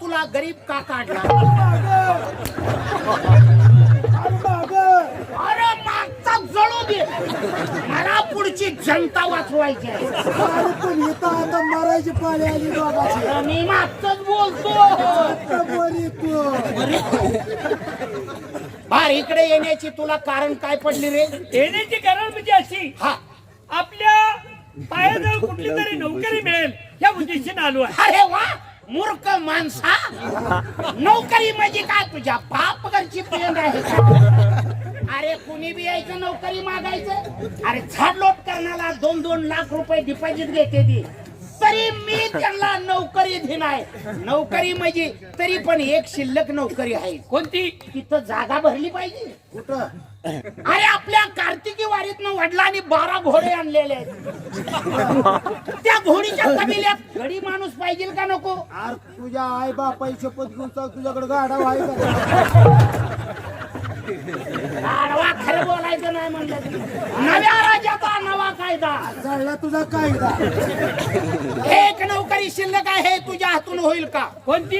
तुला गरीब का काढला? अरे मागचा जळू दे, मला पुढची जनता वाचवायची आहे. पण इथं आता मारायची पाळी आली बाबाची. मी मागच बोलतो. बार इकडे येण्याची तुला कारण काय पडली रे? येण्याची कारण म्हणजे अशी, हा, आपल्या पायाजवळ कुठली तरी नोकरी मिळेल या उद्देशाने आलो आहे. अरे वा, मूर्ख माणसा, नोकरी म्हणजे काय तुझ्या बाप घरची पेंड आहे का? अरे कुणी बी यायचं नोकरी मागायचं? अरे झाडलोट करण्याला 2-2 लाख रुपये डिपॉझिट घेते ती, तरी मी त्यांना नोकरी देणार. नोकरी म्हणजे तरी पण एक शिल्लक नोकरी आहे. कोणती? तिथं जागा भरली पाहिजे. कुठं? अरे आपल्या कार्तिकी वारीतनं वडिलांनी 12 घोडे आणलेले आहेत. त्या घोडीच्या कबिल्यात गडी माणूस पाहिजे का नको? अरे तुझ्या आई बापाची शपथ घेऊन सांग, तुझ्याकडे गाडा आहे का? गाढवा खरं बोलायचं नाही म्हणलं तरी. नव्या राजाचा नवा कायदा. चालला तुझा कायदा. एक नोकरी शिल्लक आहे, तुझ्या हातून होईल का? कोणती?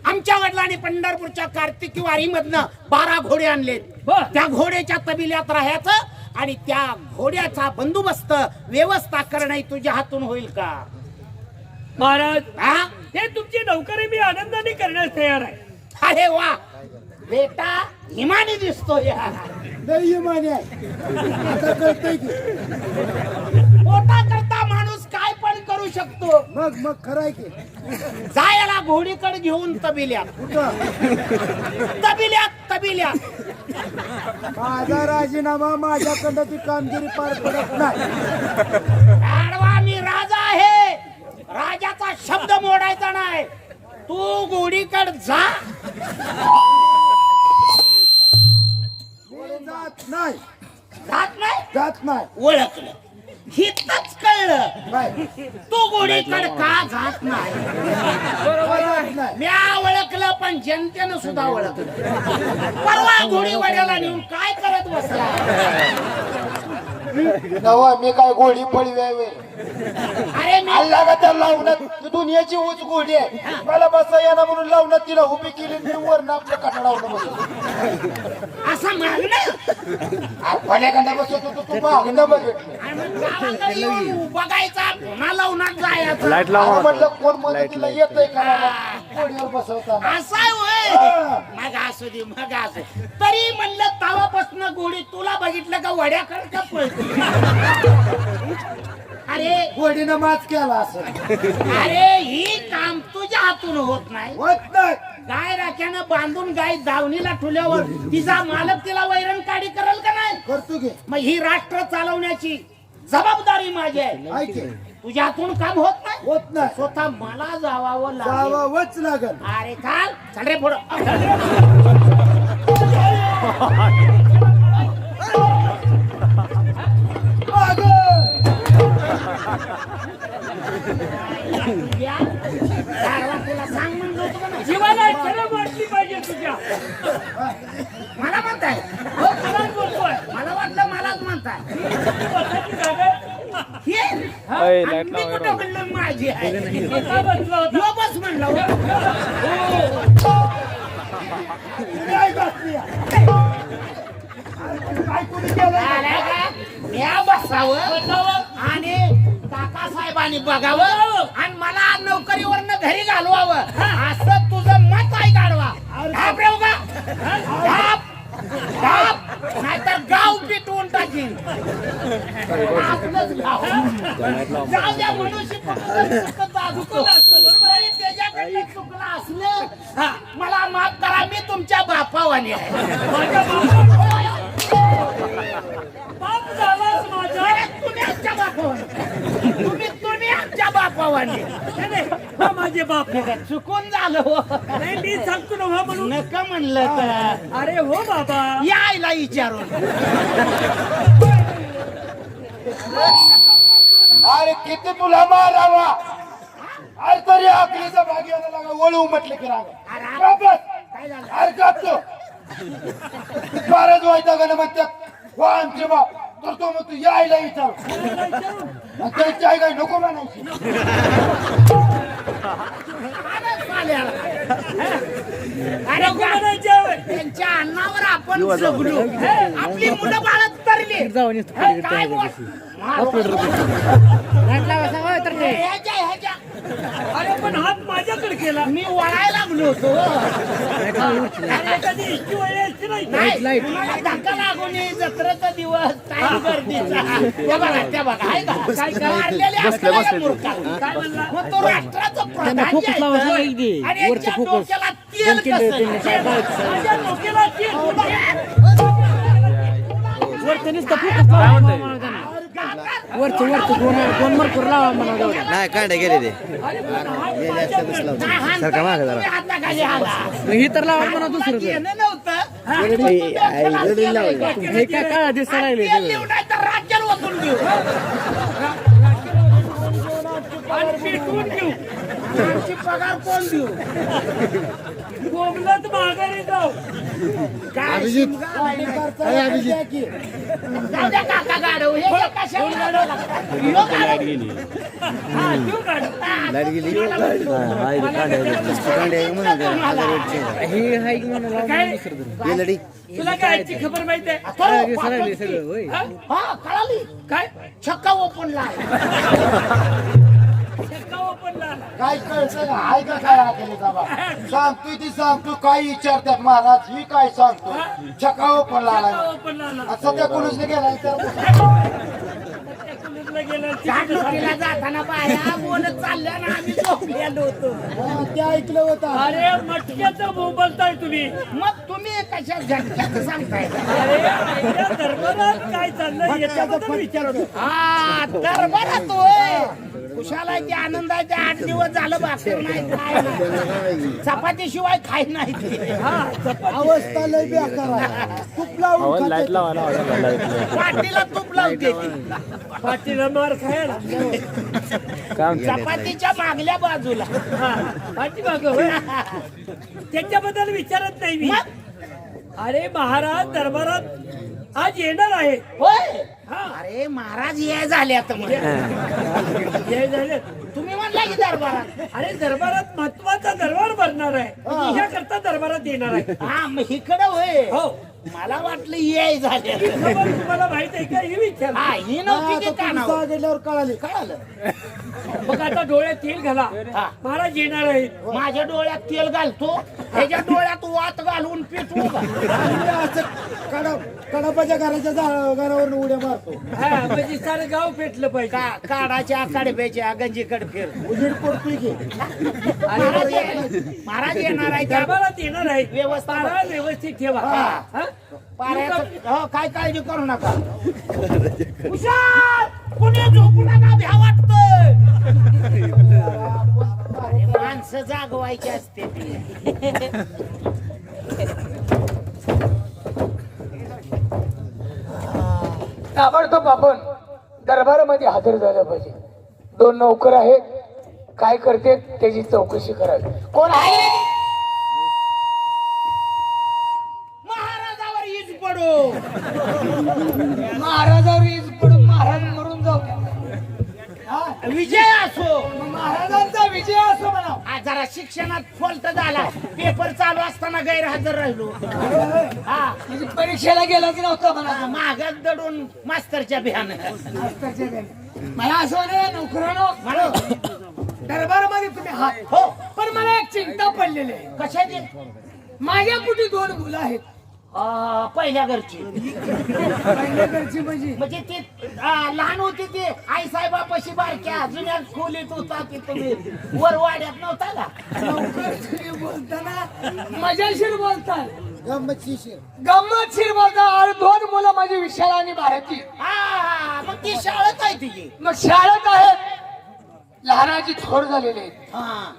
आमच्या वडिलांनी पंढरपूरच्या कार्तिकी वारी मधनं 12 घोडे आणलेत. बर. त्या घोड्याच्या तबिल्यात राहायचं आणि त्या घोड्याचा बंदोबस्त व्यवस्था करणं तुझ्या हातून होईल का? महाराज, हा? हे तुमची नोकरी मी आनंदाने करण्यास तयार आहे. अरे वा, बेटा हिमानी दिसतो या. लई इमानी आहे. आता कळतंय की. पोटा करता माणूस काय पण करू शकतो. मग खरंय की. जायला घोडीकडे घेऊन तबिल्यात. कुठं? तबिल्यात माझा राजीनामा, माझ्याकडं ती कामगिरी पार पडत नाही. गाढवा, मी राजा आहे. राजाचा शब्द मोडायचा नाही. तू घोडीकडे जा. नाही जात नाही. नाही. ओळखलं, हितच कळलं. काय? तू घोडीकडे का जात नाही? जात नाही. म्या ओळखलं, पण जनतेनं सुद्धा ओळखलं. परवा घोडी वाड्याला नेऊन काय करत बसला? नवा मी काय घोडी पळवी आहे? अरे मी अल्ला का त्या लावण्यात दुनियाची उच घोडी आहे. मला बसा येणार म्हणून लावण्यात तिला उभी केली, मी वरण आपलं कटाळावलं बसलो. असं म्हणलं. पड्याकडे बसतो तू मागणं बघितलं. आणि मग गावाकडे येऊन बघायचा, पुन्हा लावून जायचं. लाईट लावा. म्हटलं कोण मदतीला येतंय का मला घोडीवर बसवताना. असं आहे होय. मग असू दे, मग असू. तरी म्हणलं तवापासून घोडी तुला बघितलं का वड्याकडे का पळते? अरे घोडीनं माच केला असं. अरे ही काम तुझ्या हातून होत नाही. होत नाही. गाय राख्यानं बांधून गाय दावणीला ठेवल्यावर तिचा मालक तिला वैरण काढी करल का नाही? करतो घे. मग ही राष्ट्र चालवण्याची जबाबदारी माझी आहे. ऐके. तुझ्या हातून काम होत नाही. होत नाही. स्वतः मला जावावं लागेल. जावावंच लागल. अरे चाल, चल रे पुढं. या, गाढवा तुला सांग म्हणलं होतं का नाही? जीवाला शरम वाटली पाहिजे तुझ्या. मला म्हणताय? हो, खरंच बोलतोय. मला वाटलं मलाच म्हणताय. बसायची जागा हे? अय, आणि लाईट मी लावा कुठं म्हणलं माझी आहे? स्वतः बसला होता. यो बस म्हणलं हो. काय घातली? काय कोणी केलं? आलाय का? म्या बसावं आणि काका साहेबांनी बघावं आणि मला नोकरीवरनं घरी घालवावं, असं तुझं मत आहे गाढवा. घाबरेव का? नाहीतर गाव पिटवून टाकीन. आपलंच गाव. जाऊ द्या, मनुष्य चुकलं असतं, बरोबर आहे. त्याच्याकडनं चुकलं असलं मला माफ करा, मी तुमच्या बापावानी आहे. बाप झालास माझा. अरे, तुम्ही आमच्या बापावानी. तुम्ही आमच्या बापावानी. नाही, नाही, हा माझे बाप. चुकून झालं हो. नाही, मी सांगतो ना हो म्हणून. नका म्हणलं तर अरे हो बाबा. यायला विचारून. अरे किती तुला मारावा. अरे तरी आखरीचा भाग यायला लागा. वळू म्हटलं की रागा. काय झालं? अरे कापतो. बरंच व्हायचा का ना म्हणतात हो आमचे बाप, तर तो मग तू यायला विचार. त्याची आई काय नको म्हणायची. आलं साल्याला. अरे नको म्हणायचे होय. त्यांच्या अन्नावर आपण जगलो आपली मुलं बाळत तरली काय बोल? ह्याच्या अरे पण हात माझ्याकडे केला मी वळायला लागलो होतो अरे कधी इतकी वेळ यायची नाही नाही, तुम्हाला धक्का लागू नये जत्रेचा दिवस काय गर्दीचा त्या बघा आहे का काय मारलेले असतात या मूर्खाला. काय म्हणला मग तो राष्ट्राचं प्रधान आहे. आणि यांच्या डोक्याला तेल कसं? माझ्या डोक्याला तेल नाही कांडे गेले ते अरे पण हात माझ्याकडे. काय हाणता? सरका मागं जरा. तुम्ही हाताखाली आला. ही तर लावा म्हणा दुसरं हातात येणं नव्हतं. हा? आई, रडून लावलं. हे काय काळा दिसायला लागले तेल लिहून नाही तर राज्याला ओतून घेऊ. आणि पेटवून घेऊ आमची पगार कोण देऊ? कोंबलत माघारी जाऊ काय शिमगा नाही करता येत आहे की. जाऊ द्या काका गाडव. हे जे कशाला गाडव लागतात? ह्यो गाडव. हा देऊ काढ लाईट गेली कांडे तुम्हाला. हे हाय म्हणून काय लढी तुला काय याची खबर माहिती आहे तो सगळं सगळं होय हा? हा कळाली काय छक्का ओपनला शेका ओपनला आला काय कळतं का हाय का काय केले बाबा सांगतोय ती सांगतो काय विचारतात महाराज ही काय सांगतो छकाव पण शेका लागला ओपनला आला आता सध्या कोणीच नाही गेला तर कॉलेजला गेला जागृतीला जाताना बाया बोलत चालल्या ना आम्ही झोपलेलो होतो. ते ऐकलं होतं अरे मटक्याचं बोलताय तुम्ही मग तुम्ही कशा झटक्यात सांगताय? अरे या दरबारात काय चाललंय याच्याबद्दल विचारतो हा दरबारात होय. कुशाला ते आनंदाचे 8 दिवस झालं भाकर नाही काय नाही चपाती शिवाय खाय नाही ते. अवस्था लय बेकार आहे तूप लावून पाटीला तूप लावते ती. पाठीला मार खायला चपातीच्या मागल्या बाजूला. पाठीमागं होय त्याच्याबद्दल विचारत नाही मी अरे महाराज दरबारात आज येणार आहे होय हा अरे महाराज ये झाले आता म्हणजे हे झाले तुम्ही म्हणला की दरबारात. अरे दरबारात महत्वाचा दरबार भरणार आहे याकरता दरबारात येणार आहे हा मग इकडं होय. हो मला वाटलं ये झाले. खबर तुम्हाला माहित आहे का ही विचार हा ही नव्हती की कानावर गेल्यावर कळाले कळालं. मग आता डोळ्यात तेल घाला हा. महाराज येणार आहे माझ्या डोळ्यात तेल घालतो त्याच्या डोळ्यात वात घालून पिटवू का? कडापाच्या घराच्या घरावर उड्या मारतो हा म्हणजे सारं गाव पेटलं पाहिजे काढाच्या कडब्याच्या गंजीकड फिर. उजेड पडतोय की महाराज येणार आहे त्या दरबारात येणार आहे व्यवस्था- पारा व्यवस्थित ठेवा हा. हा? पाऱ्याचं हो काय काळजी करू नका. हुशार! कुणी झोपू नका भ्या वाटतंय. अरे, माणसं जागवायची असते ती. ताबडतोब आपण दरबारामध्ये हजर झालं पाहिजे 2 नौकर आहेत काय करते त्याची चौकशी करावी कोण आहे? महाराजावर ईज पडो. महाराजावर वीज पडून महाराज मरून जाऊ विजय असो. महाराजांचा विजय असो म्हणा आज जरा शिक्षणात फॉल्ट झाला. पेपर चालू असताना गैरहजर राहिलो. हा म्हणजे परीक्षेला गेलाच नव्हता म्हणा मागच दडून मास्तरच्या बिहान. मला असं म्हणे नोकरानो दरबारामध्ये तुम्ही आहात हो पण मला एक चिंता पडलेली आहे कशाची? माझ्या कुठे 2 मुलं आहेत पहिल्या घरची. पहिल्याकडची म्हणजे ती लहान होती ती आई साहेबापाशी बारक्या जुन्या खोलीत होता की तुम्ही वर वाड्यात नव्हता का? नोकर तुम्ही बोलताना मजाशीर बोलताल गंमतशीर गंमतशीर बोलता आणि 2 मुलं माझी विशाल आणि भारती हा मग ती शाळेत आहे तिची. मग शाळेत आहेत लहानाची थोर झालेले आहेत हा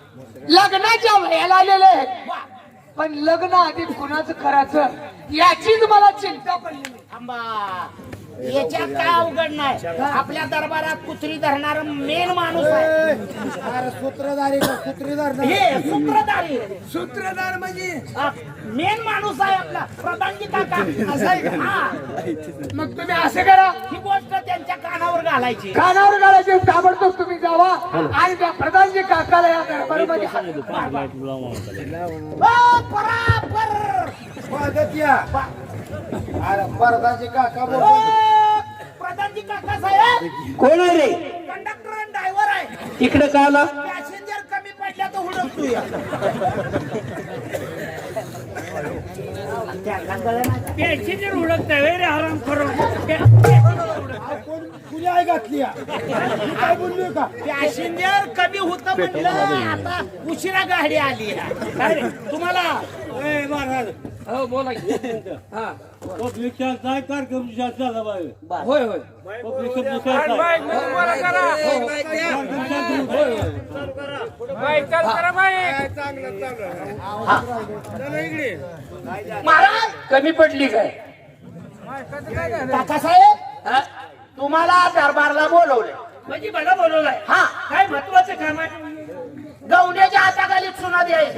लग्नाच्या वयाला आलेले आहेत वा. पण लग्न आधी कुणाचं करायचं याचीच मला चिंता पडलेली थांबा याच्यात काय अवघड नाही आपल्या दरबारात कुत्री धरणार मेन माणूस आहे अरे सूत्रधारी का सूत्रीदार नाही हे सूत्रधारी सूत्रधार म्हणजे मेन माणूस आहे आपला प्रधानजी काका असं आहे का? हा. मग तुम्ही असे करा ही गोष्ट त्यांच्या कानावर घालायची कानावर घालायचे ताबडतोब तुम्ही जावा आणि त्या प्रधानजी काकाला या दरबारामध्ये परापर स्वागत या अरे परदाचे काका बोल प्रधानजी काका साहेब कोण आहे रे कंडक्टर आणि ड्रायव्हर आहे इकडे का आला पॅसेंजर कमी पडल्या तर हुडकतो या पॅसेंजर हुडकताय रे आराम करून कुणी आहे घातली या? मी काय बोललोय का पॅसेंजर कमी होत म्हणलं आता उशिरा गाडी आली आहे. काय रे? तुम्हाला हो बोला की. हा होय होय महाराज कमी पडली काय काका साहेब तुम्हाला दरबारला बोलवले म्हणजे मला बोलवलाय हा काय महत्वाचं काम आहे